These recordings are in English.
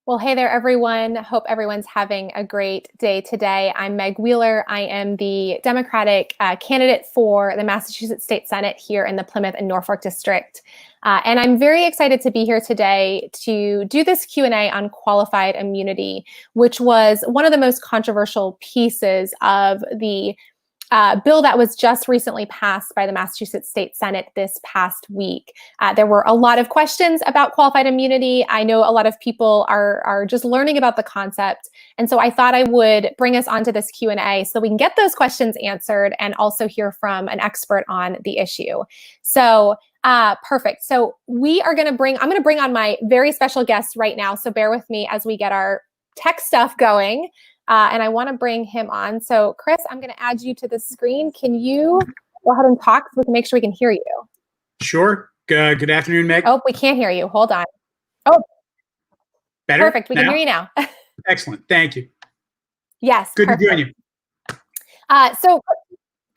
Well, hey there, everyone. Hope everyone's having a great day today. I'm Meg Wheeler. I am the Democratic candidate for the Massachusetts State Senate here in the Plymouth and Norfolk District. And I'm very excited to be here today to do this Q&A on qualified immunity, which was one of the most controversial pieces of the bill that was just recently passed by the Massachusetts State Senate this past week. There were a lot of questions about qualified immunity. I know a lot of people are just learning about the concept. And so I thought I would bring us onto this Q&A so we can get those questions answered and also hear from an expert on the issue. So perfect. So I'm going to bring on my very special guest right now. So bear with me as we get our tech stuff going. And I want to bring him on. So Chris, I'm going to add you to the screen. Can you go ahead and talk so we can make sure we can hear you? Sure. Good afternoon, Meg. Oh, we can't hear you. Hold on. Oh, better. Perfect. We can hear you now. Excellent. Thank you. Yes. Good to join you. So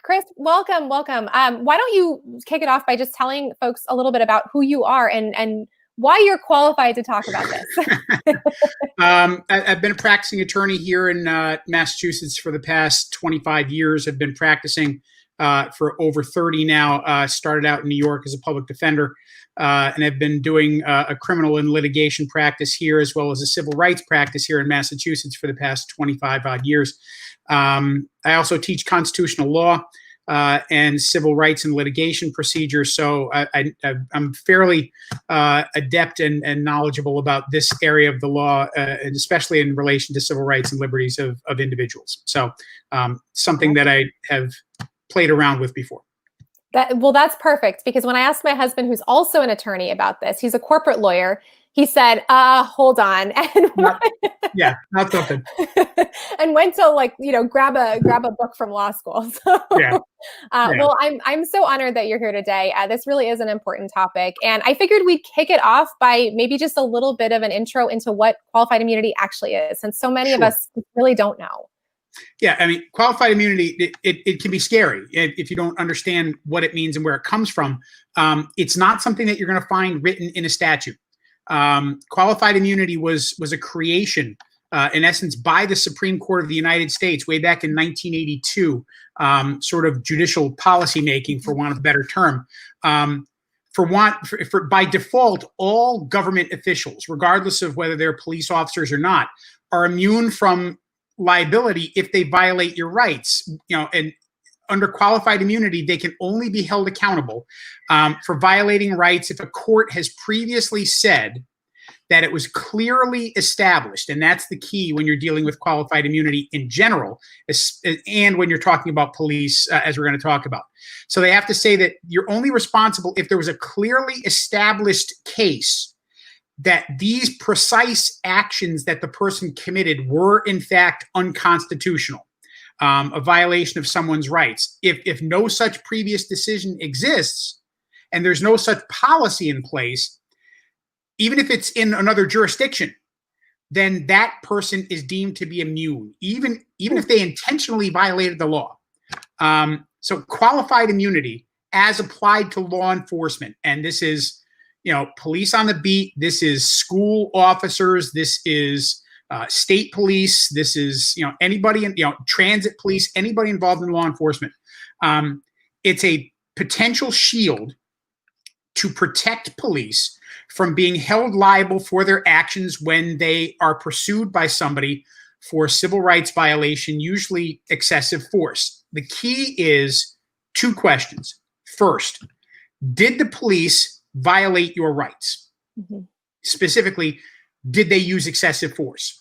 Chris, welcome. Why don't you kick it off by just telling folks a little bit about who you are and why you're qualified to talk about this. I've been a practicing attorney here in Massachusetts for the past 25 years. I've been practicing for over 30 now. Started out in New York as a public defender, and I've been doing a criminal and litigation practice here as well as a civil rights practice here in Massachusetts for the past 25 odd years. I also teach constitutional law and civil rights and litigation procedures. So I'm fairly adept and knowledgeable about this area of the law, and especially in relation to civil rights and liberties of individuals. So something that I have played around with before. That's perfect, because when I asked my husband, who's also an attorney, about this, he's a corporate lawyer, he said, hold on. And not something. And went to grab a book from law school. So, well, I'm so honored that you're here today. This really is an important topic. And I figured we'd kick it off by maybe just a little bit of an intro into what qualified immunity actually is, since so many of us really don't know. Yeah, I mean, qualified immunity, it can be scary if you don't understand what it means and where it comes from. It's not something that you're going to find written in a statute. Qualified immunity was a creation, in essence, by the Supreme Court of the United States way back in 1982, sort of judicial policymaking, for want of a better term. By default, all government officials, regardless of whether they're police officers or not, are immune from liability if they violate your rights. And under qualified immunity, they can only be held accountable for violating rights if a court has previously said that it was clearly established. And that's the key when you're dealing with qualified immunity in general, and when you're talking about police, as we're going to talk about. So they have to say that you're only responsible if there was a clearly established case that these precise actions that the person committed were in fact unconstitutional. A violation of someone's rights. If no such previous decision exists and there's no such policy in place, even if it's in another jurisdiction, then that person is deemed to be immune, even if they intentionally violated the law. So qualified immunity as applied to law enforcement, and this is, police on the beat, this is school officers, this is state police, this is, anybody in, transit police, anybody involved in law enforcement. It's a potential shield to protect police from being held liable for their actions when they are pursued by somebody for civil rights violation, usually excessive force. The key is two questions. First, did the police violate your rights? Mm-hmm. Specifically, did they use excessive force?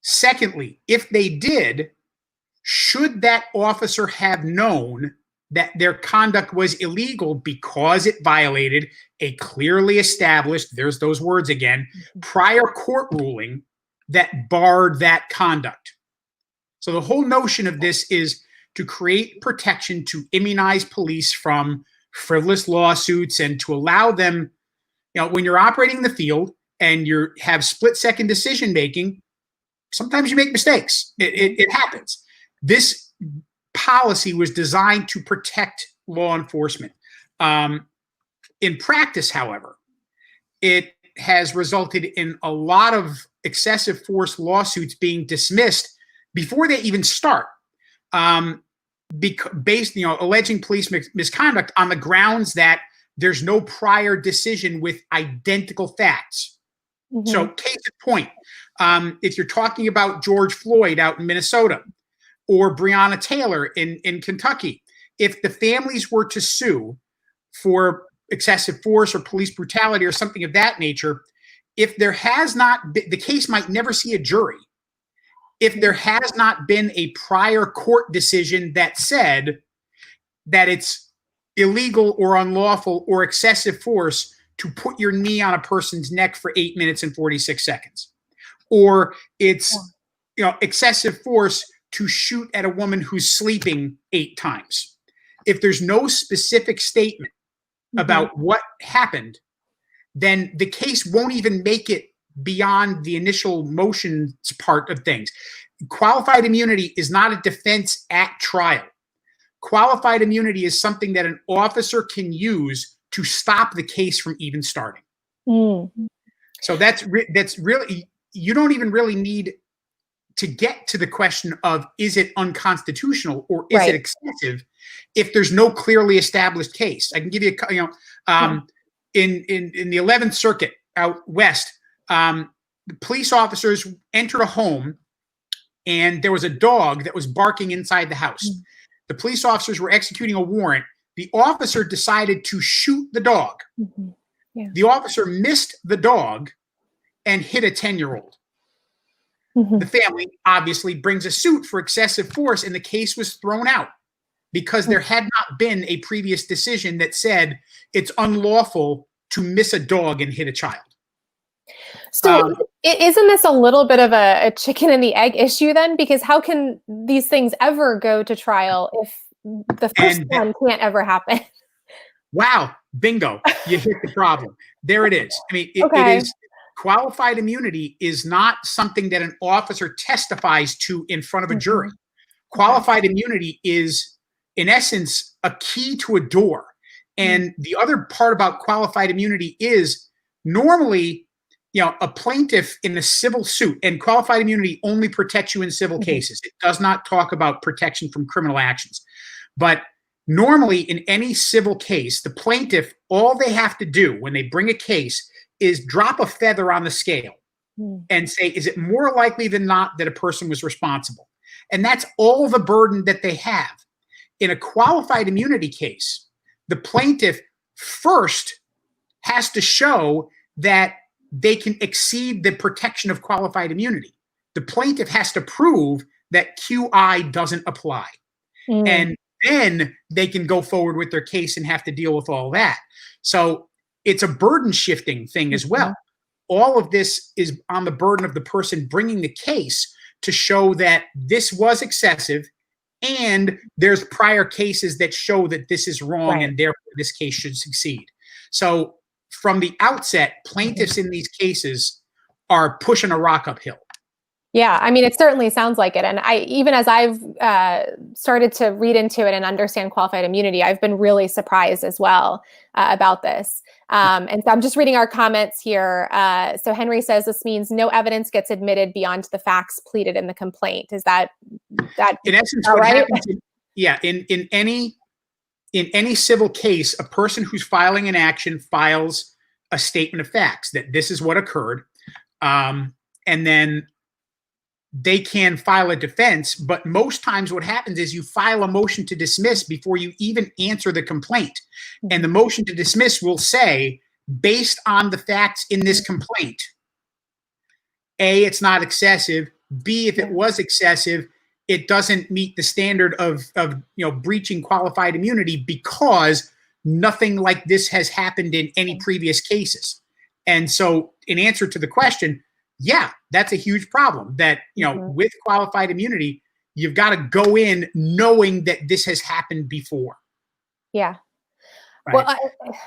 Secondly, if they did, should that officer have known that their conduct was illegal because it violated a clearly established, there's those words again, prior court ruling that barred that conduct? So the whole notion of this is to create protection, to immunize police from frivolous lawsuits, and to allow them, when you're operating in the field and you have split-second decision-making, sometimes you make mistakes. It happens. This policy was designed to protect law enforcement. In practice, however, it has resulted in a lot of excessive force lawsuits being dismissed before they even start, based, alleging police misconduct on the grounds that there's no prior decision with identical facts. Mm-hmm. So case in point, if you're talking about George Floyd out in Minnesota or Breonna Taylor in Kentucky, if the families were to sue for excessive force or police brutality or something of that nature, if there has not been, the case might never see a jury. If there has not been a prior court decision that said that it's illegal or unlawful or excessive force to put your knee on a person's neck for 8 minutes and 46 seconds, or it's excessive force to shoot at a woman who's sleeping 8 times. If there's no specific statement about what happened, then the case won't even make it beyond the initial motions part of things. Qualified immunity is not a defense at trial. Qualified immunity is something that an officer can use to stop the case from even starting. So that's really, you don't even really need to get to the question of, is it unconstitutional or is it excessive, if there's no clearly established case. I can give you in the 11th Circuit out west, the police officers entered a home and there was a dog that was barking inside the house. The police officers were executing a warrant. The officer decided to shoot the dog. The officer missed the dog and hit a 10-year-old. The family obviously brings a suit for excessive force, and the case was thrown out because there had not been a previous decision that said it's unlawful to miss a dog and hit a child. So isn't this a little bit of a chicken and the egg issue then? Because how can these things ever go to trial if the first one can't ever happen? Wow, bingo, you hit the problem. There it is. I mean, it is, qualified immunity is not something that an officer testifies to in front of a jury. Qualified immunity is, in essence, a key to a door. And the other part about qualified immunity is normally, a plaintiff in a civil suit, and qualified immunity only protects you in civil cases. It does not talk about protection from criminal actions. But normally in any civil case, the plaintiff, all they have to do when they bring a case is drop a feather on the scale and say, is it more likely than not that a person was responsible? And that's all the burden that they have. In a qualified immunity case, the plaintiff first has to show that they can exceed the protection of qualified immunity. The plaintiff has to prove that QI doesn't apply. And then they can go forward with their case and have to deal with all that. So it's a burden shifting thing as well. All of this is on the burden of the person bringing the case to show that this was excessive and there's prior cases that show that this is wrong and therefore this case should succeed. So from the outset, plaintiffs in these cases are pushing a rock uphill. Yeah, I mean, it certainly sounds like it. And even as I've started to read into it and understand qualified immunity, I've been really surprised as well about this. And so I'm just reading our comments here. So Henry says this means no evidence gets admitted beyond the facts pleaded in the complaint. Is that in essence what happens? In any civil case, a person who's filing an action files a statement of facts that this is what occurred, and then they can file a defense. But most times what happens is you file a motion to dismiss before you even answer the complaint. And the motion to dismiss will say, based on the facts in this complaint, A, it's not excessive. B, if it was excessive, it doesn't meet the standard of breaching qualified immunity because nothing like this has happened in any previous cases. And so in answer to the question, yeah, that's a huge problem that, with qualified immunity, you've got to go in knowing that this has happened before. Yeah. Right? Well,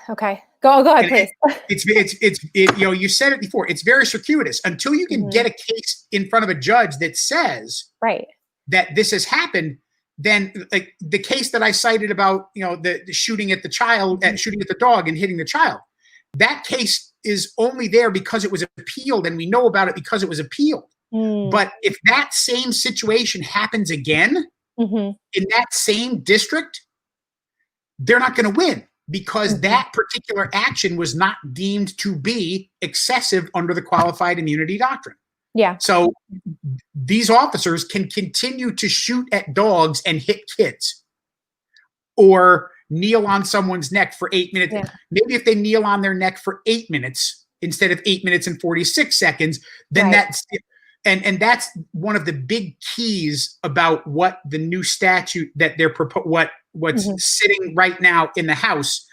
okay. Go ahead, please. You said it before. It's very circuitous until you can get a case in front of a judge that says that this has happened. Then, like the case that I cited about, the shooting at the child, shooting at the dog and hitting the child, that case is only there because it was appealed, and we know about it because it was appealed. But if that same situation happens again in that same district, they're not going to win because that particular action was not deemed to be excessive under the qualified immunity doctrine. Yeah. So these officers can continue to shoot at dogs and hit kids or kneel on someone's neck for 8 minutes. Yeah. Maybe if they kneel on their neck for 8 minutes instead of 8 minutes and 46 seconds, then that's and that's one of the big keys about what the new statute that they're what's sitting right now in the House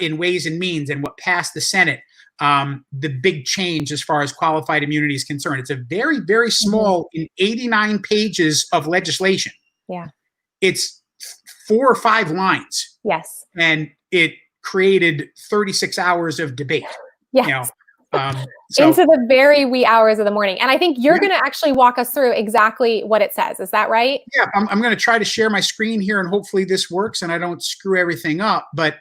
in Ways and Means and what passed the Senate. The big change as far as qualified immunity is concerned. It's a very, very small in 89 pages of legislation. Yeah. It's 4 or 5 lines. Yes. And it created 36 hours of debate. Yes. You know, into the very wee hours of the morning. And I think you're going to actually walk us through exactly what it says. Is that right? Yeah, I'm going to try to share my screen here and hopefully this works and I don't screw everything up. But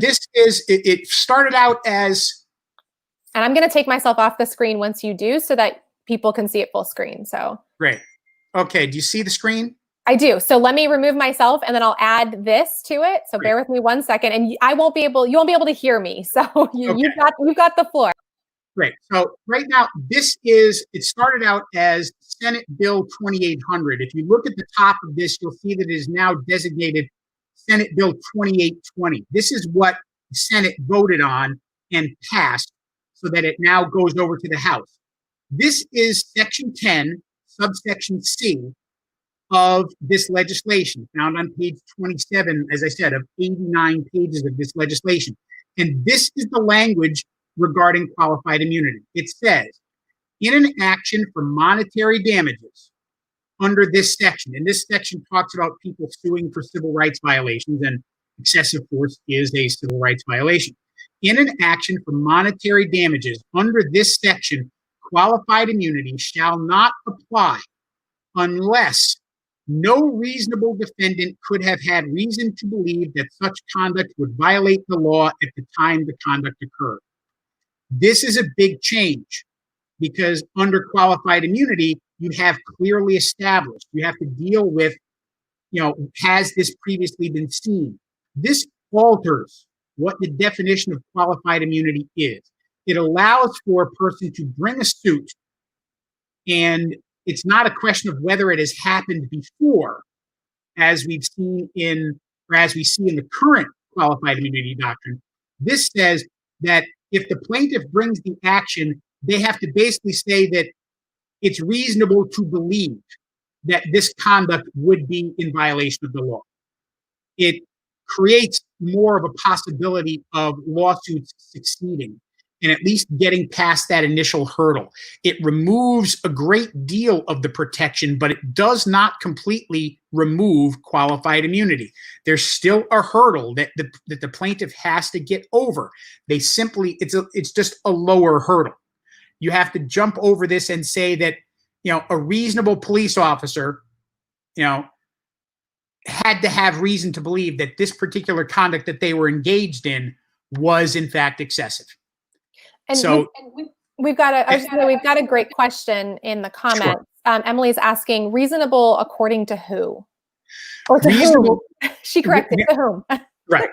this is, it started out as... And I'm going to take myself off the screen once you do so that people can see it full screen. So great. Okay. Do you see the screen? I do. So let me remove myself and then I'll add this to it. So bear with me 1 second and you won't be able to hear me. So you've got the floor. Great. So right now, it started out as Senate Bill 2800. If you look at the top of this, you'll see that it is now designated Senate Bill 2820. This is what the Senate voted on and passed so that it now goes over to the House. This is Section 10, subsection C of this legislation, found on page 27, as I said, of 89 pages of this legislation. And this is the language regarding qualified immunity. It says, in an action for monetary damages under this section, and this section talks about people suing for civil rights violations, and excessive force is a civil rights violation. In an action for monetary damages under this section, qualified immunity shall not apply unless no reasonable defendant could have had reason to believe that such conduct would violate the law at the time the conduct occurred. This is a big change because under qualified immunity, you have clearly established, you have to deal with, has this previously been seen? This alters what the definition of qualified immunity is. It allows for a person to bring a suit, and it's not a question of whether it has happened before, as we see in the current qualified immunity doctrine. This says that if the plaintiff brings the action, they have to basically say that it's reasonable to believe that this conduct would be in violation of the law. It creates more of a possibility of lawsuits succeeding and at least getting past that initial hurdle. It removes a great deal of the protection, but it does not completely remove qualified immunity. There's still a hurdle that the plaintiff has to get over. It's just a lower hurdle. You have to jump over this and say that, a reasonable police officer, had to have reason to believe that this particular conduct that they were engaged in was in fact excessive. And so we've got a great question in the comments. Sure. Emily's asking, reasonable according to who? Or to reasonable, whom? She corrected, to whom? Right.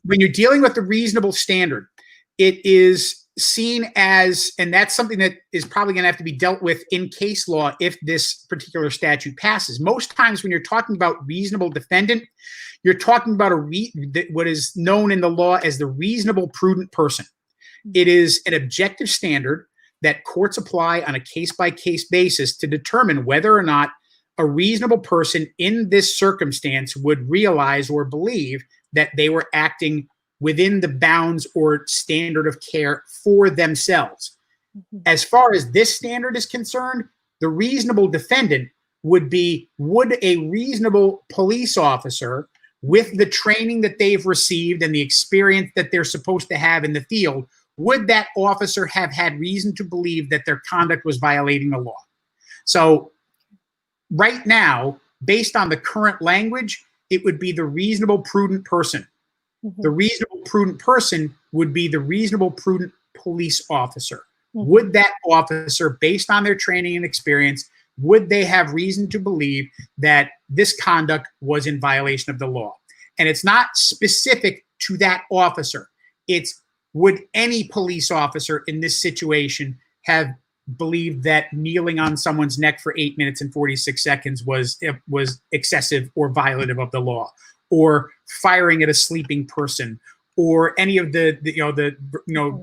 When you're dealing with the reasonable standard, it is seen as, and that's something that is probably going to have to be dealt with in case law if this particular statute passes. Most times when you're talking about reasonable defendant, you're talking about what is known in the law as the reasonable prudent person. It is an objective standard that courts apply on a case-by-case basis to determine whether or not a reasonable person in this circumstance would realize or believe that they were acting within the bounds or standard of care for themselves. As far as this standard is concerned, the reasonable defendant would a reasonable police officer with the training that they've received and the experience that they're supposed to have in the field, would that officer have had reason to believe that their conduct was violating the law? So right now, based on the current language, it would be the reasonable prudent person. The reasonable prudent person would be the reasonable prudent police officer. Would that officer, based on their training and experience, would they have reason to believe that this conduct was in violation of the law? And it's not specific to that officer. It's, would any police officer in this situation have believed that kneeling on someone's neck for 8 minutes and 46 seconds was excessive or violative of the law, or firing at a sleeping person, or any of the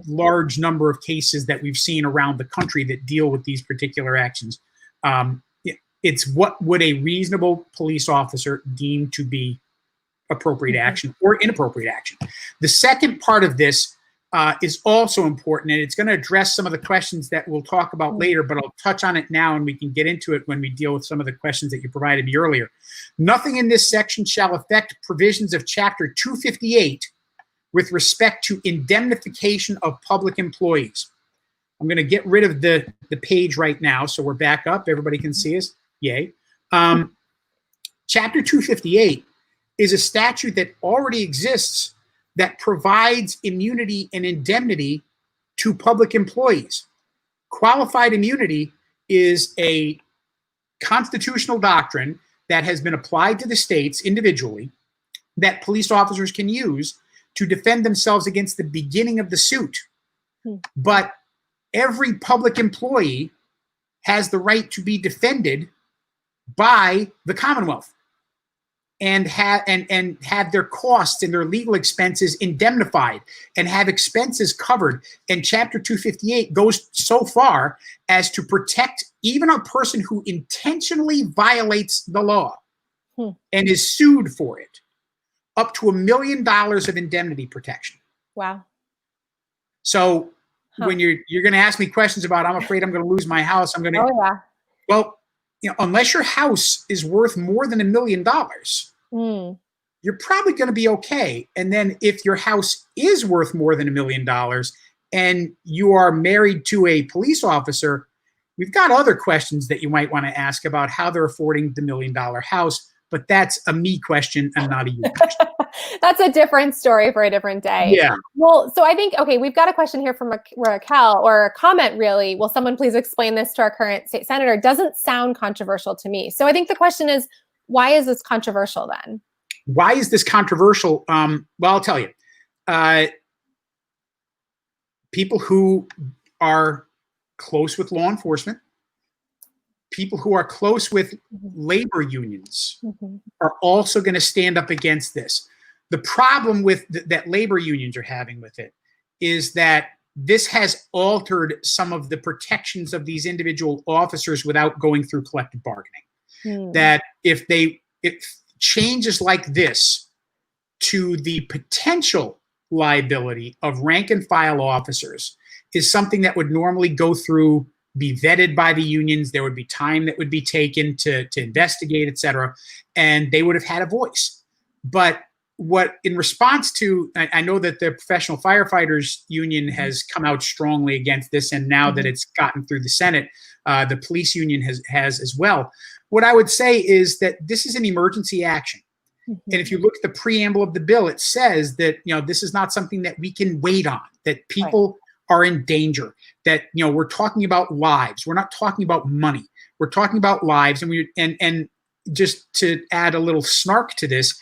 large number of cases that we've seen around the country that deal with these particular actions. It's what would a reasonable police officer deem to be appropriate action or inappropriate action. The second part of this is also important, and it's going to address some of the questions that we'll talk about later, but I'll touch on it now and we can get into it when we deal with some of the questions that you provided me earlier. Nothing in this section shall affect provisions of Chapter 258 with respect to indemnification of public employees. I'm going to get rid of the page right now, so we're back up. Everybody can see us. Yay. Chapter 258 is a statute that already exists that provides immunity and indemnity to public employees. Qualified immunity is a constitutional doctrine that has been applied to the states individually that police officers can use to defend themselves against the beginning of the suit. But every public employee has the right to be defended by the Commonwealth and have their costs and their legal expenses indemnified and have expenses covered. And Chapter 258 goes so far as to protect even a person who intentionally violates the law and is sued for it, up to $1 million of indemnity protection. Wow. So when you're going to ask me questions about, I'm afraid I'm going to lose my house, I'm going to, well, unless your house is worth more than $1 million, you're probably going to be okay. And then if your house is worth more than $1 million and you are married to a police officer, we've got other questions that you might want to ask about how they're affording the $1 million house. But that's a me question and not a you question. That's a different story for a different day. Yeah. Well, so I think, okay, we've got a question here from Raquel, or a comment really. Will someone please explain this to our current state senator? Doesn't sound controversial to me. So I think the question is, why is this controversial then? Why is this controversial? Well, I'll tell you. People who are close with law enforcement, people who are close with labor unions are also going to stand up against this. The problem with that labor unions are having with it is that this has altered some of the protections of these individual officers without going through collective bargaining. That if changes like this to the potential liability of rank and file officers is something that would normally go through, be vetted by the unions. There would be time that would be taken to investigate, et cetera, and they would have had a voice. But what, in response to, I know that the Professional Firefighters Union has come out strongly against this, and now that it's gotten through the Senate, the police union has as well. What I would say is that this is an emergency action. And if you look at the preamble of the bill, it says that, this is not something that we can wait on, that people are in danger, that, we're talking about lives. We're not talking about money. We're talking about lives. And just to add a little snark to this,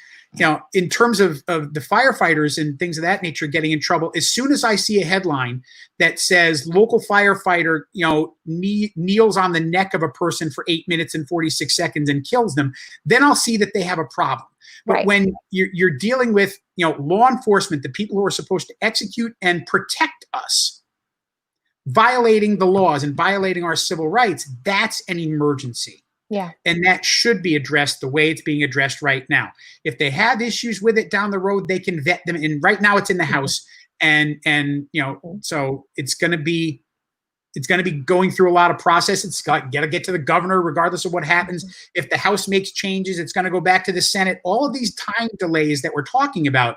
in terms of the firefighters and things of that nature getting in trouble, as soon as I see a headline that says local firefighter, kneels on the neck of a person for 8 minutes and 46 seconds and kills them, then I'll see that they have a problem. But when you're dealing with, law enforcement, the people who are supposed to execute and protect us, violating the laws and violating our civil rights, that's an emergency. Yeah. And that should be addressed the way it's being addressed right now. If they have issues with it down the road, they can vet them. And right now it's in the House. And so it's going to be going through a lot of process. It's got to get to the governor, regardless of what happens. If the House makes changes, it's going to go back to the Senate. All of these time delays that we're talking about,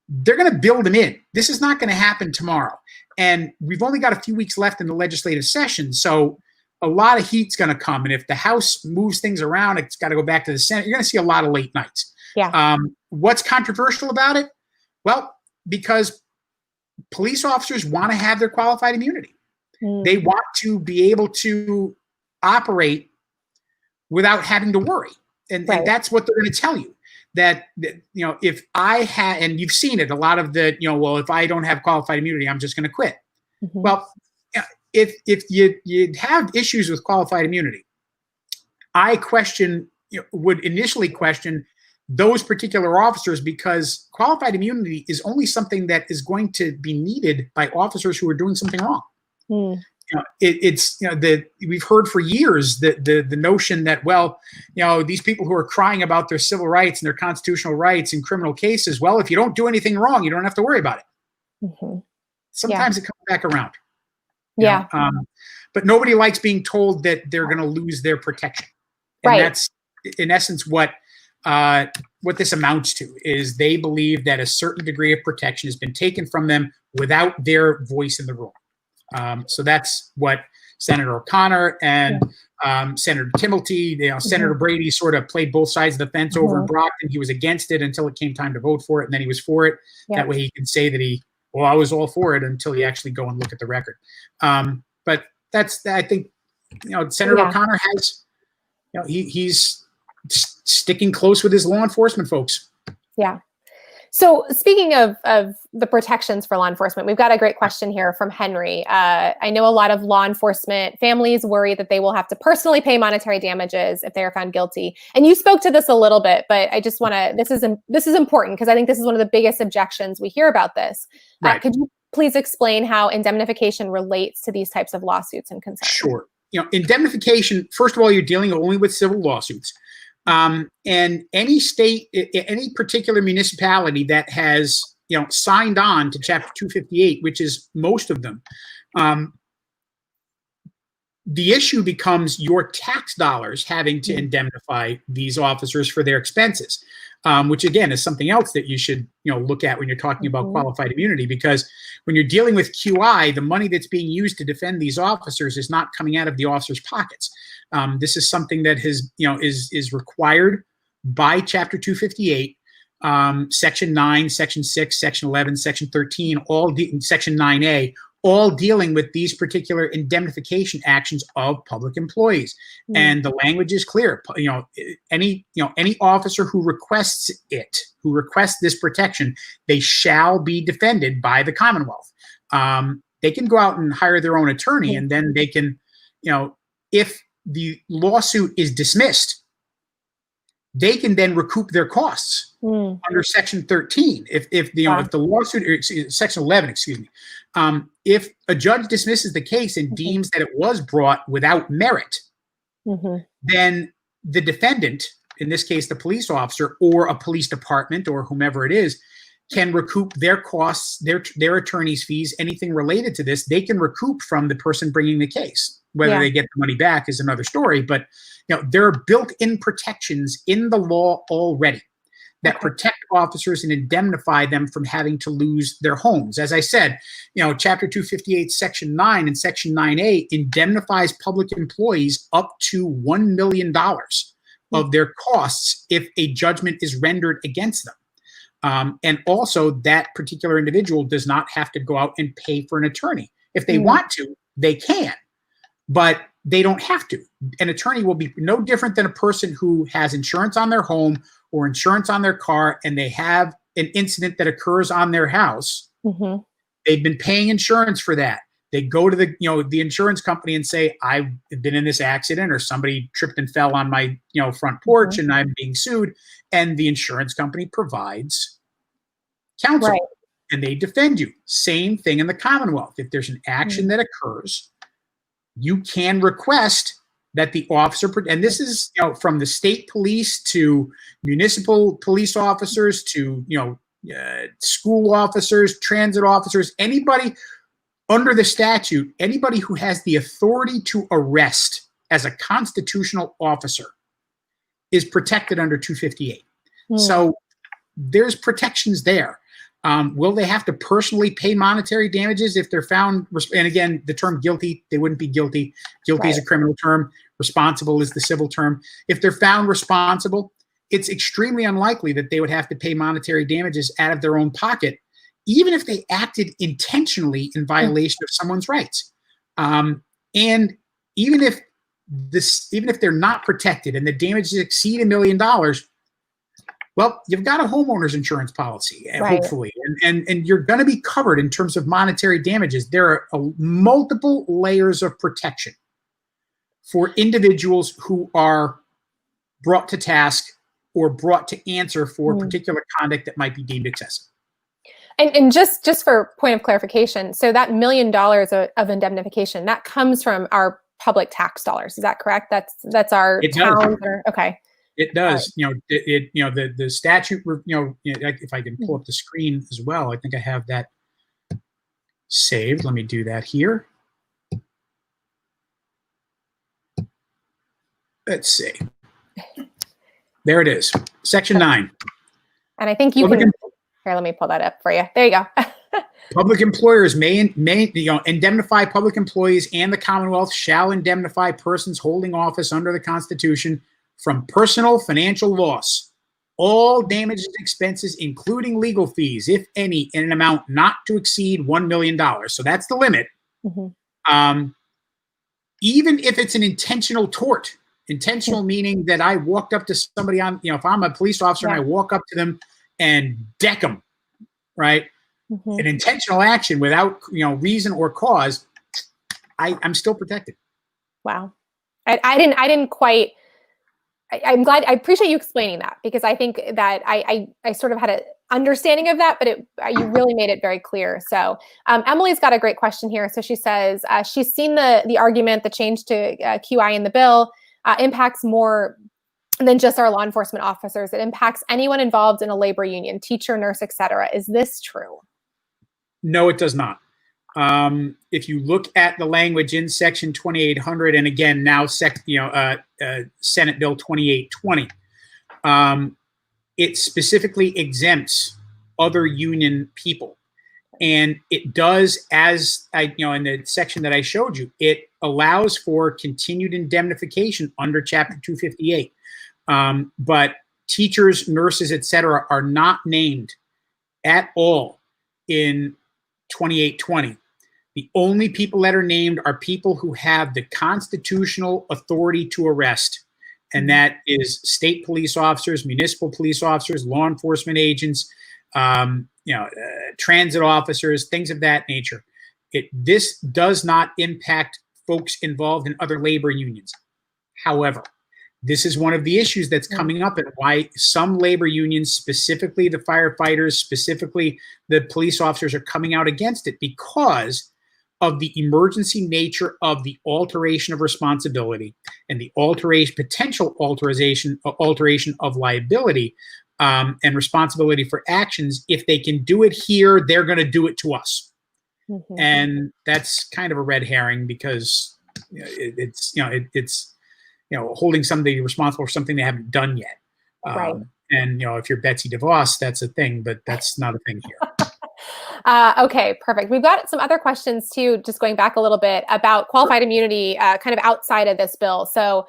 they're going to build them in. This is not going to happen tomorrow. And we've only got a few weeks left in the legislative session. So a lot of heat's going to come. And if the House moves things around, it's got to go back to the Senate. You're going to see a lot of late nights. Yeah. What's controversial about it? Well, because police officers want to have their qualified immunity. They want to be able to operate without having to worry. And that's what they're going to tell you. That, if I had, and you've seen it, a lot of the, well, if I don't have qualified immunity, I'm just going to quit. Well, if you have issues with qualified immunity, I would initially question those particular officers, because qualified immunity is only something that is going to be needed by officers who are doing something wrong. We've heard for years that the notion that, well, these people who are crying about their civil rights and their constitutional rights in criminal cases, well, if you don't do anything wrong, you don't have to worry about it. Sometimes it comes back around. But nobody likes being told that they're going to lose their protection. And that's in essence what this amounts to, is they believe that a certain degree of protection has been taken from them without their voice in the room. So that's what Senator O'Connor and Senator Timilty, Senator Brady sort of played both sides of the fence over in Brockton. He was against it until it came time to vote for it, and then he was for it. That way he can say that I was all for it, until you actually go and look at the record. But I think, Senator O'Connor has, he's sticking close with his law enforcement folks. Yeah. So speaking of the protections for law enforcement, we've got a great question here from Henry. I know a lot of law enforcement families worry that they will have to personally pay monetary damages if they are found guilty. And you spoke to this a little bit, but I just want to, this is important, because I think this is one of the biggest objections we hear about this. Could you please explain how indemnification relates to these types of lawsuits and concerns? Sure. Indemnification, first of all, you're dealing only with civil lawsuits. And any state, any particular municipality that has, signed on to Chapter 258, which is most of them, the issue becomes your tax dollars having to indemnify these officers for their expenses, which again is something else that you should, look at when you're talking about qualified immunity, because when you're dealing with QI, the money that's being used to defend these officers is not coming out of the officers' pockets. This is something that is required by Chapter 258, Section 9, Section 6, Section 11, Section 13, Section 9A, all dealing with these particular indemnification actions of public employees. And the language is clear. Any officer who requests this protection, they shall be defended by the Commonwealth. They can go out and hire their own attorney, and then they can, if the lawsuit is dismissed, they can then recoup their costs under Section 13. If the lawsuit, Section 11, excuse me, if a judge dismisses the case and deems that it was brought without merit, then the defendant, in this case the police officer or a police department or whomever it is, can recoup their costs, their attorney's fees, anything related to this. They can recoup from the person bringing the case. Whether they get the money back is another story, but there are built-in protections in the law already that protect officers and indemnify them from having to lose their homes. As I said, Chapter 258, Section 9 and Section 9A indemnifies public employees up to $1 million of their costs if a judgment is rendered against them. And also, that particular individual does not have to go out and pay for an attorney. If they want to, they can, but they don't have to. An attorney will be no different than a person who has insurance on their home or insurance on their car, and they have an incident that occurs on their house. They've been paying insurance for that. They go to the insurance company and say, I've been in this accident, or somebody tripped and fell on my front porch and I'm being sued. And the insurance company provides counsel and they defend you. Same thing in the Commonwealth. If there's an action that occurs, you can request that the officer, and this is from the state police to municipal police officers to school officers, transit officers, anybody under the statute, anybody who has the authority to arrest as a constitutional officer is protected under 258. So there's protections there. Will they have to personally pay monetary damages if they're found? And again, the term guilty, they wouldn't be guilty. Guilty is a criminal term. Responsible is the civil term. If they're found responsible, it's extremely unlikely that they would have to pay monetary damages out of their own pocket even if they acted intentionally in violation of someone's rights. And even if they're not protected and the damages exceed $1 million, well, you've got a homeowner's insurance policy, hopefully, and you're going to be covered in terms of monetary damages. There are multiple layers of protection for individuals who are brought to task or brought to answer for particular conduct that might be deemed excessive. And just for point of clarification, so that $1 million of indemnification, that comes from our public tax dollars. Is that correct? That's our town. Okay. It does. The statute, if I can pull up the screen as well, I think I have that saved. Let me do that here. Let's see. There it is. Section 9. And I think you can, here, let me pull that up for you. There you go. Public employers may indemnify public employees, and the Commonwealth shall indemnify persons holding office under the Constitution from personal financial loss, all damages and expenses, including legal fees, if any, in an amount not to exceed $1 million. So that's the limit. Even if it's an intentional tort, intentional meaning that I walked up to somebody on, if I'm a police officer and I walk up to them and deck them, right? An intentional action without, reason or cause, I'm still protected. Wow. I didn't quite, I'm glad, I appreciate you explaining that, because I think that I sort of had an understanding of that, but you really made it very clear. So Emily's got a great question here. So she says, she's seen the argument, the change to QI in the bill impacts more than just our law enforcement officers. It impacts anyone involved in a labor union, teacher, nurse, etc. Is this true? No, it does not. If you look at the language in Section 2800, and again now, Senate Bill 2820, it specifically exempts other union people, and it does, as in the section that I showed you, it allows for continued indemnification under Chapter 258. But teachers, nurses, etc., are not named at all in 2820. The only people that are named are people who have the constitutional authority to arrest, and that is state police officers, municipal police officers, law enforcement agents, transit officers, things of that nature. This does not impact folks involved in other labor unions. However, this is one of the issues that's coming up, and why some labor unions, specifically the firefighters, specifically the police officers, are coming out against it, because of the emergency nature of the alteration of responsibility and the potential alteration of liability and responsibility for actions. If they can do it here, they're going to do it to us. And that's kind of a red herring, because it's holding somebody responsible for something they haven't done yet. And if you're Betsy DeVos, that's a thing, but that's not a thing here. Okay, perfect. We've got some other questions too, just going back a little bit about qualified immunity, kind of outside of this bill. So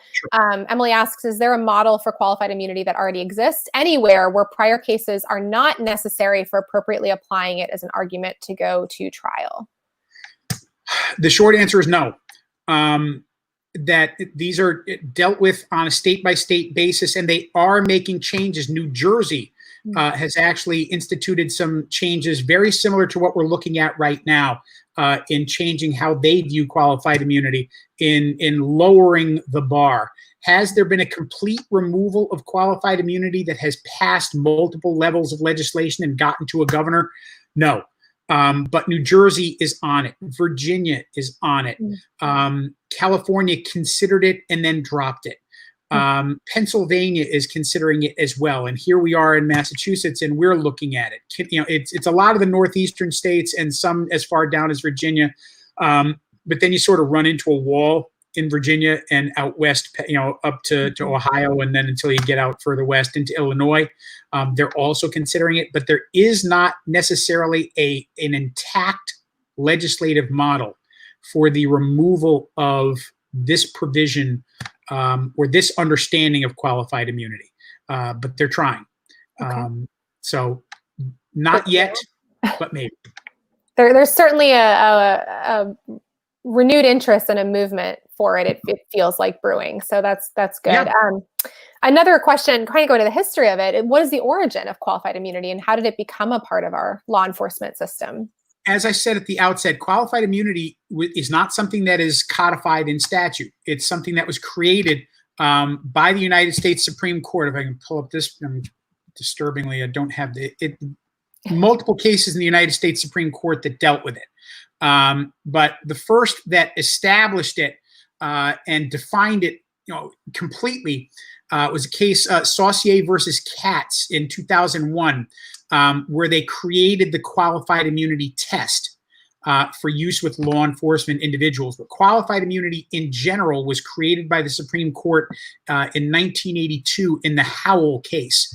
Emily asks, is there a model for qualified immunity that already exists anywhere where prior cases are not necessary for appropriately applying it as an argument to go to trial? The short answer is no. That these are dealt with on a state-by-state basis, and they are making changes. New Jersey has actually instituted some changes very similar to what we're looking at right now in changing how they view qualified immunity, in lowering the bar. Has there been a complete removal of qualified immunity that has passed multiple levels of legislation and gotten to a governor? No. But New Jersey is on it. Virginia is on it. California considered it and then dropped it. Pennsylvania is considering it as well. And here we are in Massachusetts, and we're looking at it. It's a lot of the northeastern states and some as far down as Virginia. But then you sort of run into a wall in Virginia and out west, up to Ohio, and then until you get out further west into Illinois. They're also considering it, but there is not necessarily an intact legislative model for the removal of this provision or this understanding of qualified immunity. But they're trying. So not yet. but maybe. There's certainly a renewed interest and a movement for it. It feels like brewing. So that's good. Yeah. Another question, kind of going to the history of it. What is the origin of qualified immunity and how did it become a part of our law enforcement system? As I said at the outset, qualified immunity is not something that is codified in statute. It's something that was created by the United States Supreme Court. If I can pull up this, disturbingly, I don't have multiple cases in the United States Supreme Court that dealt with it. But the first that established it and defined it, completely was a case, Saucier versus Katz in 2001, where they created the qualified immunity test for use with law enforcement individuals. But qualified immunity in general was created by the Supreme Court in 1982 in the Howell case,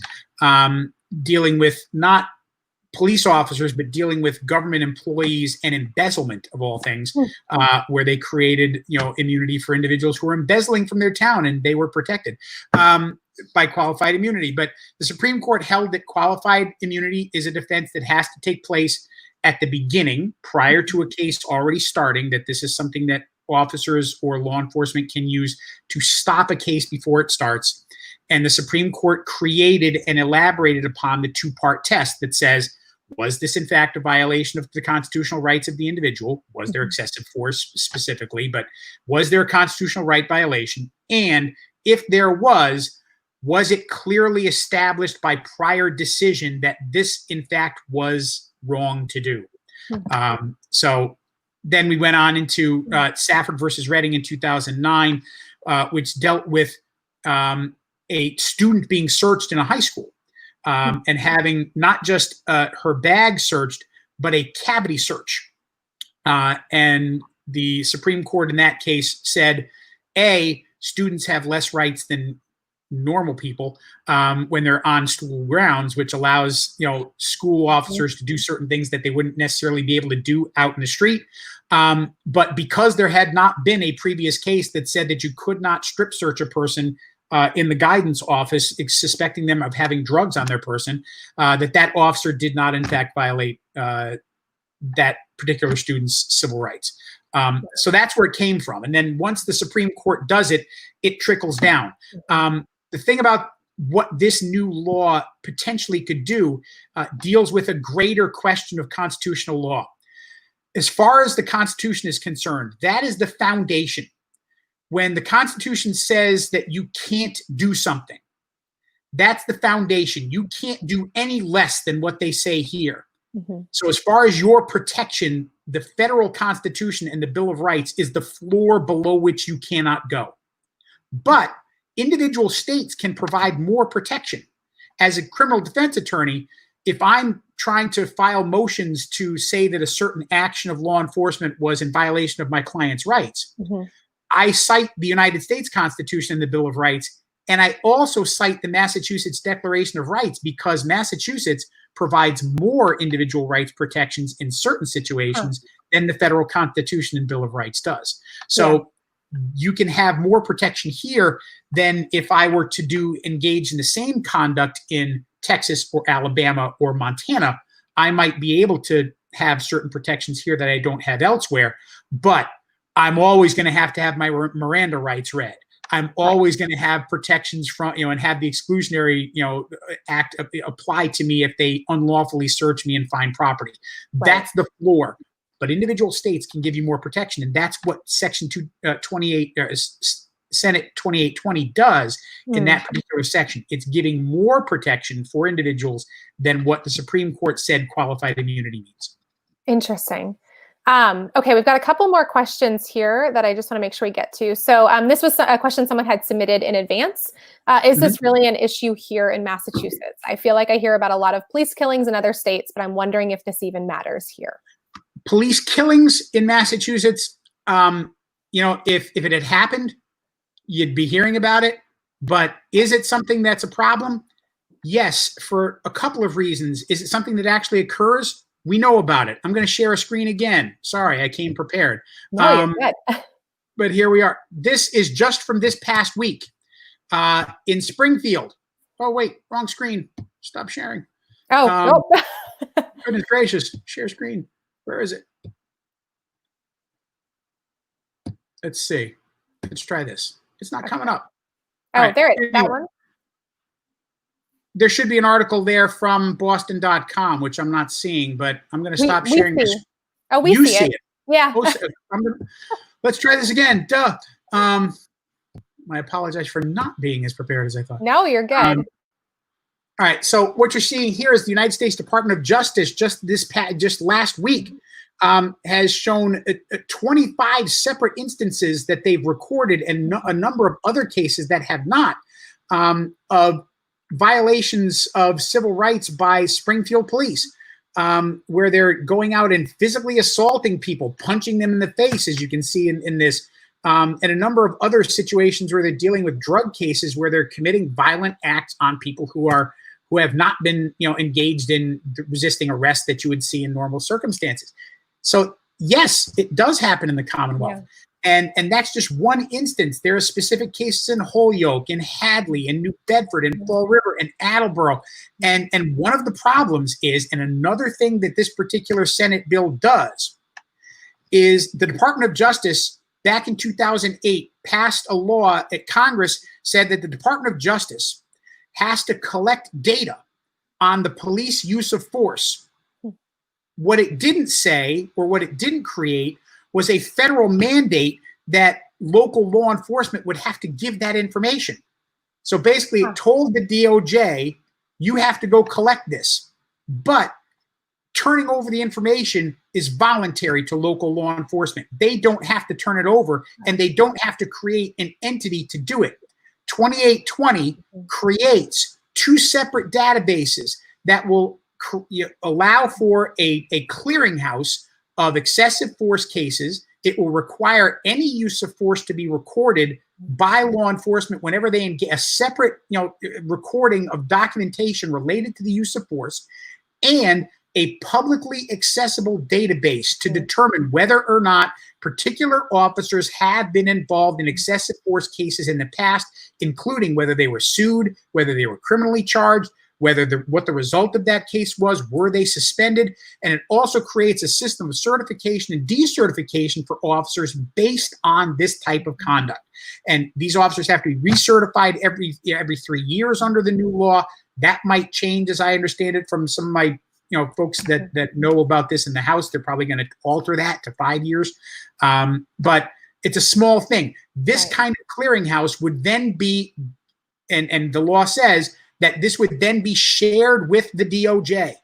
dealing with not police officers, but dealing with government employees and embezzlement of all things, where they created, immunity for individuals who were embezzling from their town and they were protected by qualified immunity. But the Supreme Court held that qualified immunity is a defense that has to take place at the beginning, prior to a case already starting, that this is something that officers or law enforcement can use to stop a case before it starts. And the Supreme Court created and elaborated upon the two-part test that says, was this in fact a violation of the constitutional rights of the individual? Was there excessive force specifically, but was there a constitutional right violation? And if there was it clearly established by prior decision that this in fact was wrong to do? So then we went on into Safford versus Redding in 2009, which dealt with a student being searched in a high school. And having not just her bag searched, but a cavity search. And the Supreme Court in that case said, students have less rights than normal people when they're on school grounds, which allows school officers to do certain things that they wouldn't necessarily be able to do out in the street. But because there had not been a previous case that said that you could not strip search a person in the guidance office, suspecting them of having drugs on their person, that officer did not, in fact, violate that particular student's civil rights. So that's where it came from. And then once the Supreme Court does it, it trickles down. The thing about what this new law potentially could do deals with a greater question of constitutional law. As far as the Constitution is concerned, that is the foundation. When the Constitution says that you can't do something, that's the foundation. You can't do any less than what they say here. So as far as your protection, the federal Constitution and the Bill of Rights is the floor below which you cannot go. But individual states can provide more protection. As a criminal defense attorney, if I'm trying to file motions to say that a certain action of law enforcement was in violation of my client's rights, I cite the United States Constitution and the Bill of Rights, and I also cite the Massachusetts Declaration of Rights because Massachusetts provides more individual rights protections in certain situations than the federal Constitution and Bill of Rights does. So you can have more protection here than if I were to engage in the same conduct in Texas or Alabama or Montana. I might be able to have certain protections here that I don't have elsewhere, but I'm always going to have my Miranda rights read. I'm always going to have protections from, and have the exclusionary, act apply to me if they unlawfully search me and find property. That's the floor. But individual states can give you more protection, and that's what Section 28, Senate 2820 does in that particular section. It's giving more protection for individuals than what the Supreme Court said qualified immunity means. Interesting. Okay, we've got a couple more questions here that I just want to make sure we get to. So this was a question someone had submitted in advance. Is this really an issue here in Massachusetts? I feel like I hear about a lot of police killings in other states, but I'm wondering if this even matters here. Police killings in Massachusetts, if it had happened, you'd be hearing about it. But is it something that's a problem? Yes, for a couple of reasons. Is it something that actually occurs? We know about it. I'm going to share a screen again. Sorry, I came prepared. No, you're good. But here we are. This is just from this past week in Springfield. Oh, wait, wrong screen. Stop sharing. Goodness gracious. Share screen. Where is it? Let's see. Let's try this. It's not coming up. Oh, there it is. That one? There should be an article there from Boston.com, which I'm not seeing, but I'm going to stop sharing this. Oh, we see it. Yeah. Let's try this again. Duh. I apologize for not being as prepared as I thought. No, you're good. All right. So what you're seeing here is the United States Department of Justice just last week has shown 25 separate instances that they've recorded and a number of other cases that have not of violations of civil rights by Springfield police, where they're going out and physically assaulting people, punching them in the face, as you can see in this, and a number of other situations where they're dealing with drug cases where they're committing violent acts on people who have not been, engaged in resisting arrest that you would see in normal circumstances. So yes, it does happen in the Commonwealth. Yeah. And that's just one instance. There are specific cases in Holyoke, in Hadley, in New Bedford, in Fall River, in Attleboro. And one of the problems is, and another thing that this particular Senate bill does, is the Department of Justice back in 2008 passed a law at Congress, said that the Department of Justice has to collect data on the police use of force. What it didn't say, or what it didn't create, was a federal mandate that local law enforcement would have to give that information. So basically it told the DOJ, you have to go collect this. But turning over the information is voluntary to local law enforcement. They don't have to turn it over, and they don't have to create an entity to do it. 2820 creates two separate databases that will allow for a clearinghouse of excessive force cases. It will require any use of force to be recorded by law enforcement whenever they engage, a separate recording of documentation related to the use of force, and a publicly accessible database to determine whether or not particular officers have been involved in excessive force cases in the past, including whether they were sued, whether they were criminally charged, what the result of that case was, were they suspended? And it also creates a system of certification and decertification for officers based on this type of conduct. And these officers have to be recertified every 3 years under the new law. That might change, as I understand it, from some of my folks that know about this in the House. They're probably going to alter that to 5 years. But it's a small thing. This kind of clearinghouse would then be, and the law says that this would then be shared with the DOJ.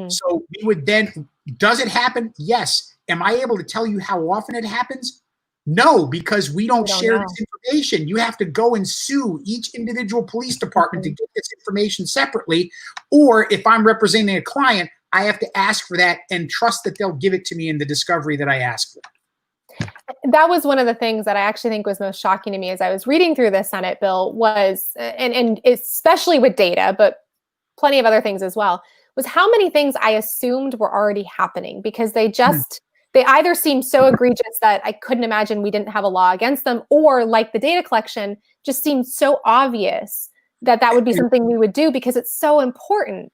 So we would then, does it happen? Yes. Am I able to tell you how often it happens? No, because we don't share this information. You have to go and sue each individual police department to get this information separately. Or if I'm representing a client, I have to ask for that and trust that they'll give it to me in the discovery that I ask for. That was one of the things that I actually think was most shocking to me as I was reading through the Senate bill was, and especially with data, but plenty of other things as well, was how many things I assumed were already happening, because they just, they either seemed so egregious that I couldn't imagine we didn't have a law against them, or like the data collection just seemed so obvious that that would be something we would do because it's so important.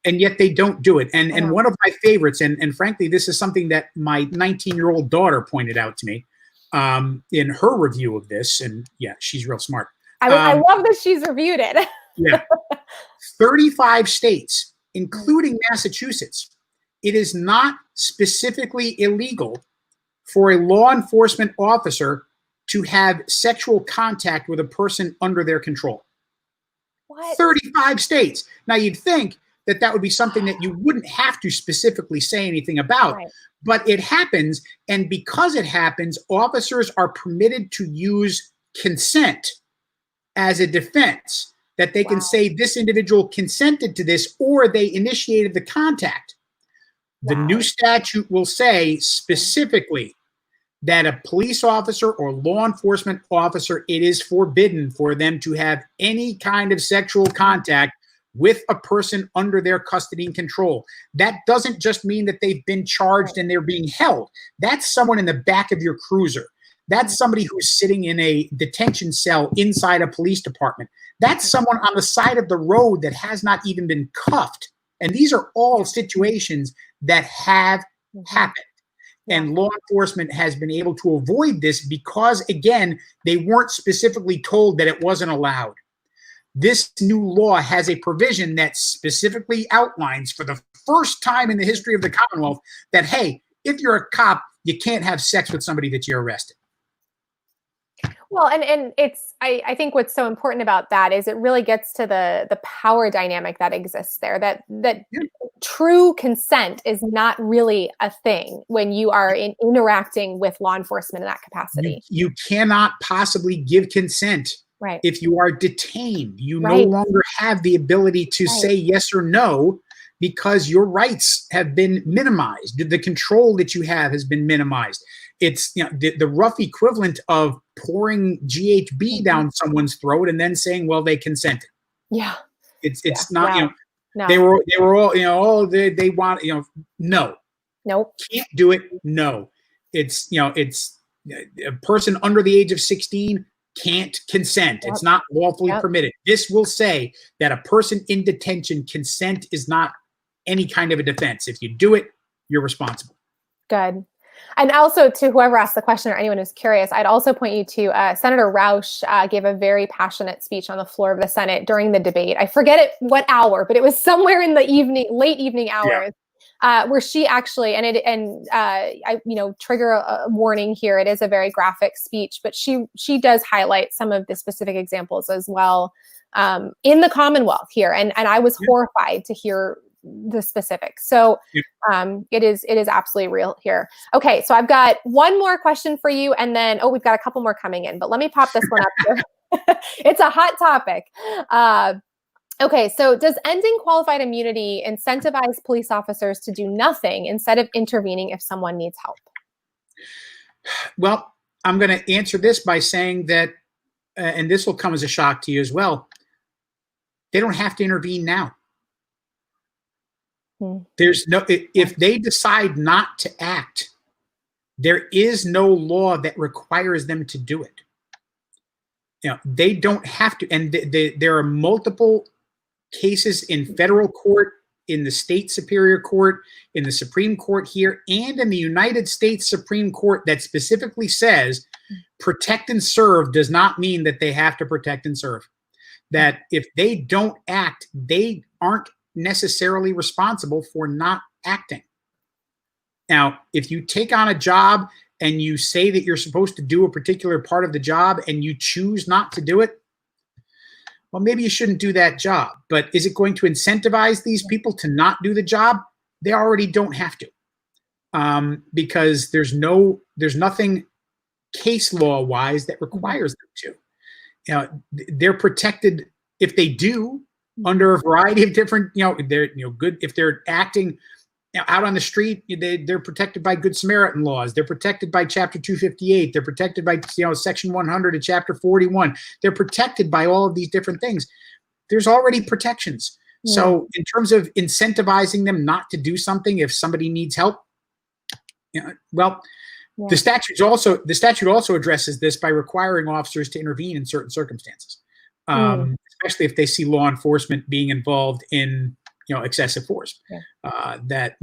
And yet they don't do it. And one of my favorites, and frankly, this is something that my 19-year-old daughter pointed out to me in her review of this. And yeah, she's real smart. I love that she's reviewed it. Yeah. 35 states, including Massachusetts, it is not specifically illegal for a law enforcement officer to have sexual contact with a person under their control. What? 35 states. Now you'd think that would be something that you wouldn't have to specifically say anything about, but it happens. And because it happens, officers are permitted to use consent as a defense, that they can say this individual consented to this, or they initiated the contact. The new statute will say specifically that a police officer or law enforcement officer, it is forbidden for them to have any kind of sexual contact with a person under their custody and control. That doesn't just mean that they've been charged and they're being held. That's someone in the back of your cruiser. That's somebody who's sitting in a detention cell inside a police department. That's someone on the side of the road that has not even been cuffed And these are all situations that have happened. And law enforcement has been able to avoid this because, again, they weren't specifically told that it wasn't allowed. This new law has a provision that specifically outlines for the first time in the history of the Commonwealth that, hey, if you're a cop, you can't have sex with somebody that you arrested. Well, and it's I think what's so important about that is it really gets to the power dynamic that exists there. That true consent is not really a thing when you are interacting with law enforcement in that capacity. You cannot possibly give consent if you are detained. You no longer have the ability to say yes or no because your rights have been minimized. The control that you have has been minimized. It's the rough equivalent of pouring GHB down someone's throat and then saying, well, they consented. Yeah. It's not, no. They were all, they want, no. Nope. Can't do it. No. It's, it's a person under the age of 16 can't consent. It's not lawfully permitted. This will say that a person in detention, consent is not any kind of a defense. If you do it, you're responsible. Good. And also, to whoever asked the question or anyone who's curious, I'd also point you to Senator Roush gave a very passionate speech on the floor of the Senate during the debate. I forget what hour, but it was somewhere in the late evening hours, where she actually, I trigger a warning here. It is a very graphic speech, but she does highlight some of the specific examples as well in the Commonwealth here, and I was horrified to hear the specifics. So it is absolutely real here. Okay, so I've got one more question for you, and then we've got a couple more coming in, but let me pop this one up here. It's a hot topic. Okay, so does ending qualified immunity incentivize police officers to do nothing instead of intervening if someone needs help? Well, I'm going to answer this by saying that, and this will come as a shock to you as well, they don't have to intervene now. There's no, if they decide not to act, there is no law that requires them to do it. They don't have to. And there are multiple cases in federal court, in the state superior court, in the Supreme Court here, and in the United States Supreme Court that specifically says protect and serve does not mean that they have to protect and serve. That if they don't act, they aren't necessarily responsible for not acting. Now, if you take on a job and you say that you're supposed to do a particular part of the job and you choose not to do it, well, maybe you shouldn't do that job. But is it going to incentivize these people to not do the job? They already don't have to, because there's nothing case law wise that requires them to. They're protected if they do, under a variety of different, they're good if they're acting out on the street. They're protected by Good Samaritan laws. They're protected by Chapter 258. They're protected by Section 100 of Chapter 41. They're protected by all of these different things. There's already protections. Yeah. So in terms of incentivizing them not to do something if somebody needs help, the statute also addresses this by requiring officers to intervene in certain circumstances. Especially if they see law enforcement being involved in, excessive force, that,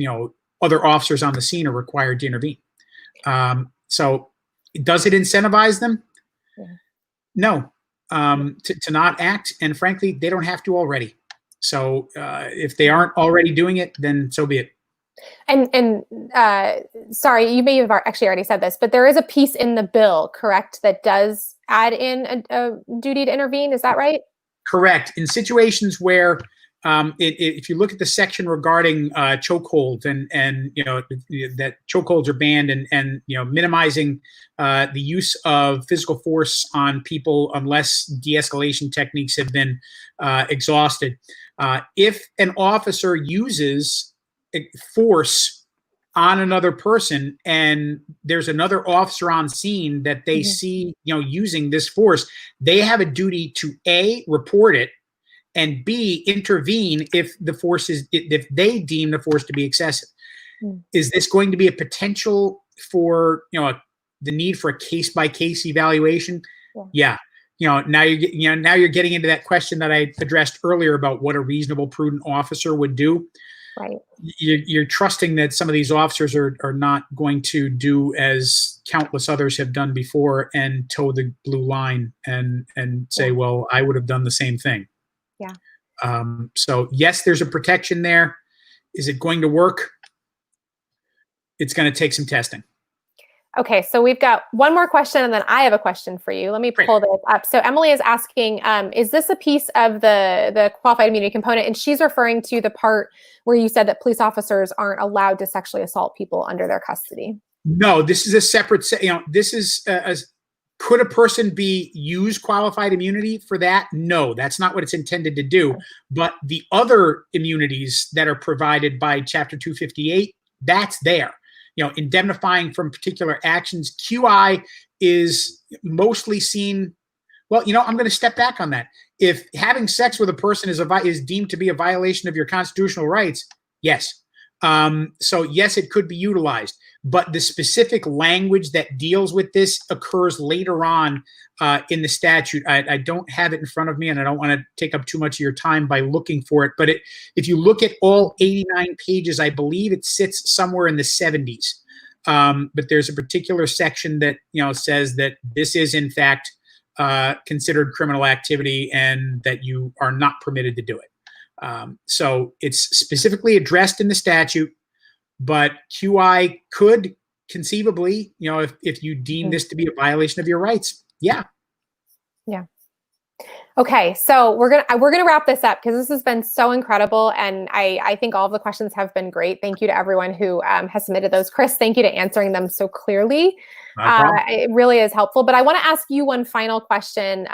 other officers on the scene are required to intervene. So does it incentivize them? No, to not act. And frankly, they don't have to already. So if they aren't already doing it, then so be it. And sorry, you may have actually already said this, but there is a piece in the bill, correct, that does add in a duty to intervene. Is that right? Correct. In situations where, if you look at the section regarding chokeholds and that chokeholds are banned and minimizing the use of physical force on people unless de-escalation techniques have been exhausted. If an officer uses force on another person and there's another officer on scene that they see, using this force, they have a duty to A, report it, and B, intervene if they deem the force to be excessive. Is this going to be a potential for, the need for a case-by-case evaluation? Yeah. now you're getting into that question that I addressed earlier about what a reasonable, prudent officer would do. Right. You're trusting that some of these officers are not going to do as countless others have done before and toe the blue line and say, well, I would have done the same thing. Yeah. So yes, there's a protection there. Is it going to work? It's going to take some testing. Okay, so we've got one more question, and then I have a question for you. Let me pull this up. So Emily is asking, is this a piece of the qualified immunity component? And she's referring to the part where you said that police officers aren't allowed to sexually assault people under their custody. No, this is a separate, this is, could a person use qualified immunity for that? No, that's not what it's intended to do. But the other immunities that are provided by Chapter 258, that's there. Indemnifying from particular actions. QI is mostly seen. Well, I'm going to step back on that. If having sex with a person is deemed to be a violation of your constitutional rights, yes. So yes, it could be utilized, but the specific language that deals with this occurs later on in the statute. I don't have it in front of me, and I don't want to take up too much of your time by looking for it. But if you look at all 89 pages, I believe it sits somewhere in the 70s. But there's a particular section that says that this is in fact considered criminal activity and that you are not permitted to do it. So it's specifically addressed in the statute, but QI could conceivably, if you deem this to be a violation of your rights. Yeah. Yeah. Okay, so we're gonna wrap this up because this has been so incredible, and I think all of the questions have been great. Thank you to everyone who has submitted those. Chris, thank you to answering them so clearly. It really is helpful. But I want to ask you one final question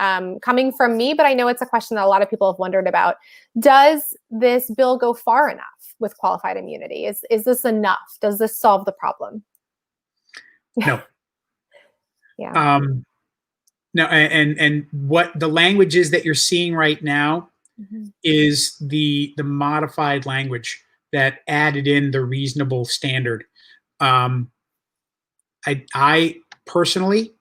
coming from me, but I know it's a question that a lot of people have wondered about. Does this bill go far enough with qualified immunity? Is this enough? Does this solve the problem? No. Yeah. No, and what the language is that you're seeing right now is the modified language that added in the reasonable standard. I personally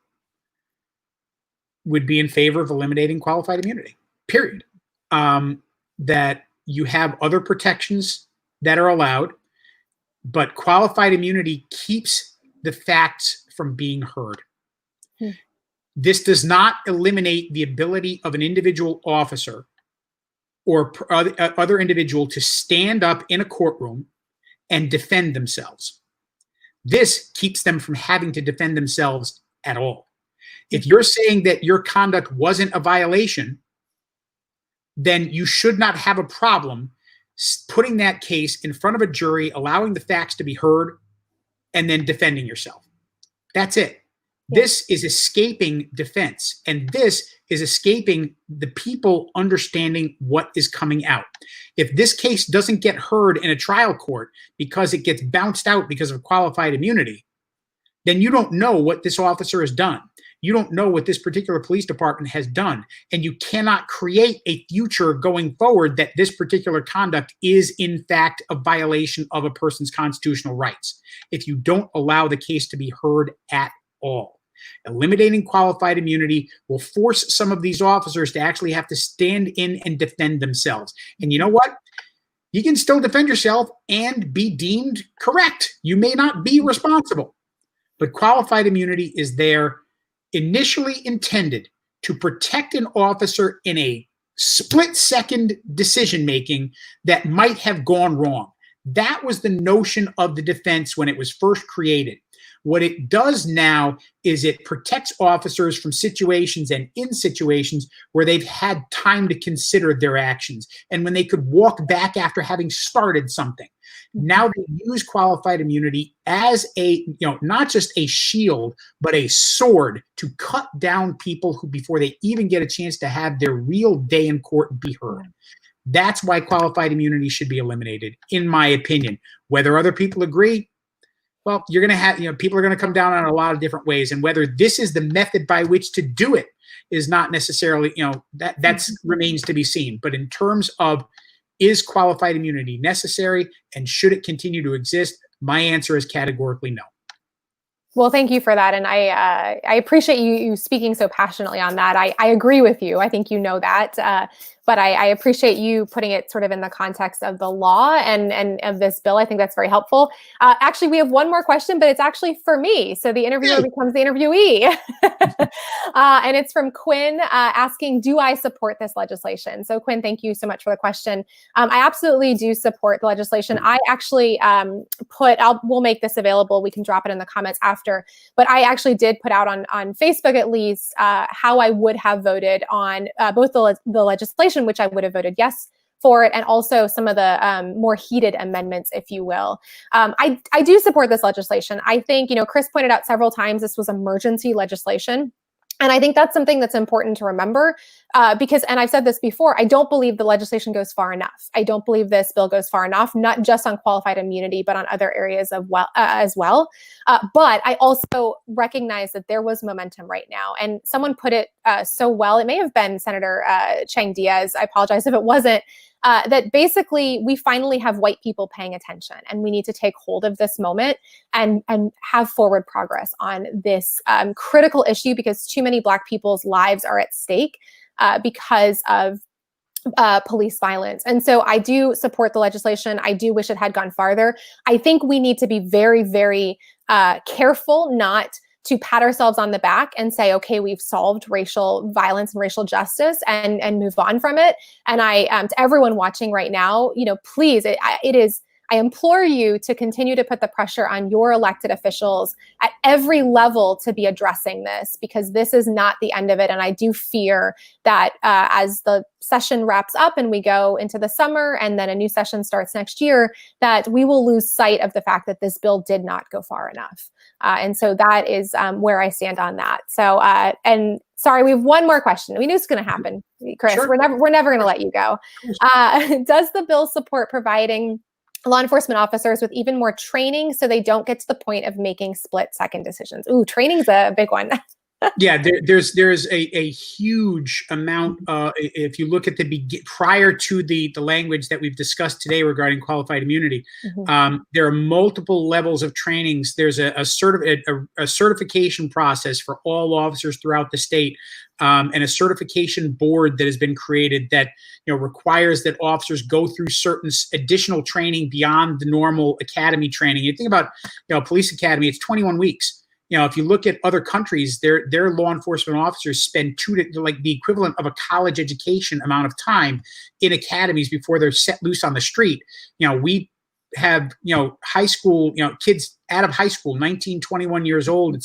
would be in favor of eliminating qualified immunity, period. That you have other protections that are allowed, but qualified immunity keeps the facts from being heard. This does not eliminate the ability of an individual officer or other individual to stand up in a courtroom and defend themselves. This keeps them from having to defend themselves at all. If you're saying that your conduct wasn't a violation, then you should not have a problem putting that case in front of a jury, allowing the facts to be heard, and then defending yourself. That's it. This is escaping defense, and this is escaping the people understanding what is coming out. If this case doesn't get heard in a trial court because it gets bounced out because of qualified immunity, then you don't know what this officer has done. You don't know what this particular police department has done, and you cannot create a future going forward that this particular conduct is in fact a violation of a person's constitutional rights if you don't allow the case to be heard at all. Eliminating qualified immunity will force some of these officers to actually have to stand in and defend themselves. And you know what? You can still defend yourself and be deemed correct. You may not be responsible, but qualified immunity is there initially intended to protect an officer in a split-second decision-making that might have gone wrong. That was the notion of the defense when it was first created. What it does now is it protects officers from situations and in situations where they've had time to consider their actions and when they could walk back after having started something. Now they use qualified immunity as a, not just a shield, but a sword to cut down people who, before they even get a chance to have their real day in court and be heard. That's why qualified immunity should be eliminated, in my opinion. Whether other people agree, well, you're going to have, people are going to come down on a lot of different ways. And whether this is the method by which to do it is not necessarily, that remains to be seen. But in terms of, is qualified immunity necessary and should it continue to exist? My answer is categorically no. Well, thank you for that. And I appreciate you speaking so passionately on that. I agree with you. I think you know that. But I appreciate you putting it sort of in the context of the law and of this bill. I think that's very helpful. Actually, we have one more question, but it's actually for me. So the interviewer becomes the interviewee. And it's from Quinn asking, do I support this legislation? So Quinn, thank you so much for the question. I absolutely do support the legislation. I actually we'll make this available. We can drop it in the comments after. But I actually did put out on Facebook at least how I would have voted on both the legislation, which I would have voted yes for it, and also some of the more heated amendments, if you will. I do support this legislation. I think, Chris pointed out several times this was emergency legislation. And I think that's something that's important to remember because, and I've said this before, I don't believe the legislation goes far enough. I don't believe this bill goes far enough, not just on qualified immunity, but on other areas as well. But I also recognize that there was momentum right now. And someone put it so well, it may have been Senator Chang Diaz. I apologize if it wasn't. That basically we finally have white people paying attention, and we need to take hold of this moment and have forward progress on this critical issue, because too many Black people's lives are at stake because of police violence. And so I do support the legislation. I do wish it had gone farther. I think we need to be very, very careful not to pat ourselves on the back and say, okay, we've solved racial violence and racial justice and move on from it. And to everyone watching right now, please, I implore you to continue to put the pressure on your elected officials at every level to be addressing this, because this is not the end of it. And I do fear that as the session wraps up and we go into the summer and then a new session starts next year, that we will lose sight of the fact that this bill did not go far enough. And so that is where I stand on that. So, and sorry, we have one more question. We knew it's going to happen, Chris. Sure. We're never going to let you go. Does the bill support providing law enforcement officers with even more training so they don't get to the point of making split-second decisions? Ooh, training's a big one. Yeah, there's a huge amount. If you look at prior to the language that we've discussed today regarding qualified immunity, there are multiple levels of trainings. There's a certification process for all officers throughout the state, and a certification board that has been created that requires that officers go through certain additional training beyond the normal academy training. You think about police academy; it's 21 weeks. If you look at other countries, their law enforcement officers spend like the equivalent of a college education amount of time in academies before they're set loose on the street. We have, high school, kids out of high school, 19, 21 years old,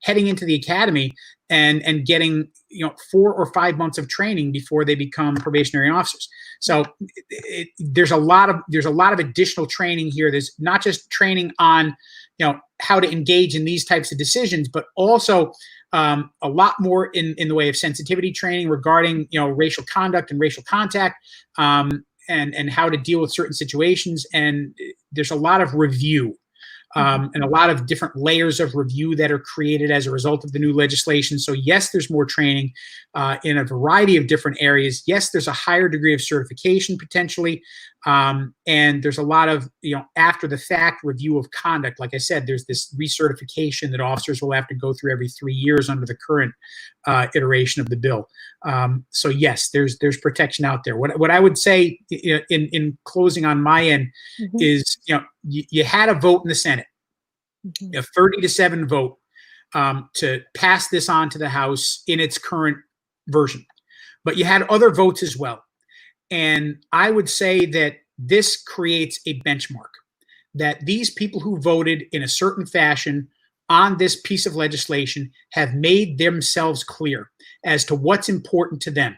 heading into the academy and getting, 4 or 5 months of training before they become probationary officers. So there's a lot of additional training here. There's not just training on, how to engage in these types of decisions, but also a lot more in the way of sensitivity training regarding, racial conduct and racial contact, and how to deal with certain situations. And there's a lot of review. And a lot of different layers of review that are created as a result of the new legislation. So yes, there's more training in a variety of different areas. Yes, there's a higher degree of certification potentially. And there's a lot of, after the fact review of conduct. Like I said, there's this recertification that officers will have to go through every 3 years under the current iteration of the bill. So yes, there's protection out there. What I would say in closing on my end is, you had a vote in the Senate, a 30-7 vote to pass this on to the House in its current version. But you had other votes as well. And I would say that this creates a benchmark, that these people who voted in a certain fashion on this piece of legislation have made themselves clear as to what's important to them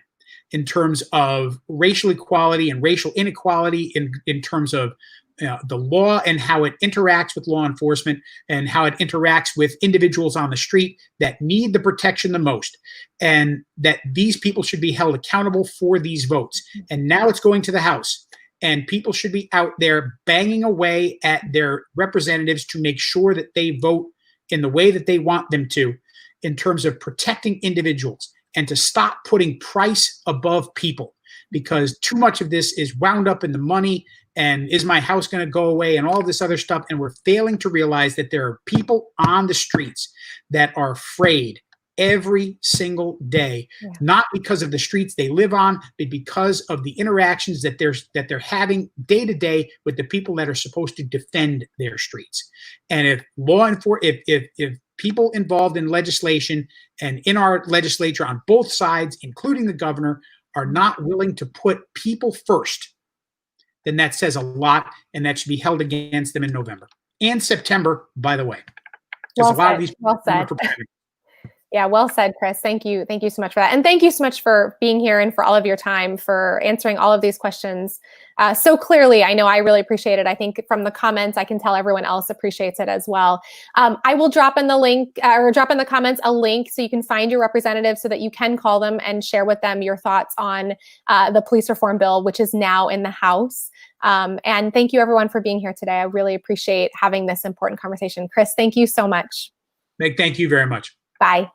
in terms of racial equality and racial inequality, in terms of the law and how it interacts with law enforcement and how it interacts with individuals on the street that need the protection the most, and that these people should be held accountable for these votes. And now it's going to the House, and people should be out there banging away at their representatives to make sure that they vote in the way that they want them to, in terms of protecting individuals, and to stop putting price above people. because too much of this is wound up in the money and is my house going to go away and all this other stuff. And we're failing to realize that there are people on the streets that are afraid every single day, not because of the streets they live on, but because of the interactions that they're having day to day with the people that are supposed to defend their streets. And if if people involved in legislation and in our legislature on both sides, including the governor, are not willing to put people first, then that says a lot, and that should be held against them in November and September, by the way. Well said. Yeah, well said, Chris. Thank you. Thank you so much for that. And thank you so much for being here and for all of your time, for answering all of these questions so clearly. I know I really appreciate it. I think from the comments, I can tell everyone else appreciates it as well. I will drop in the link or drop in the comments a link so you can find your representative so that you can call them and share with them your thoughts on the police reform bill, which is now in the House. And thank you everyone for being here today. I really appreciate having this important conversation. Chris, thank you so much. Meg, thank you very much. Bye.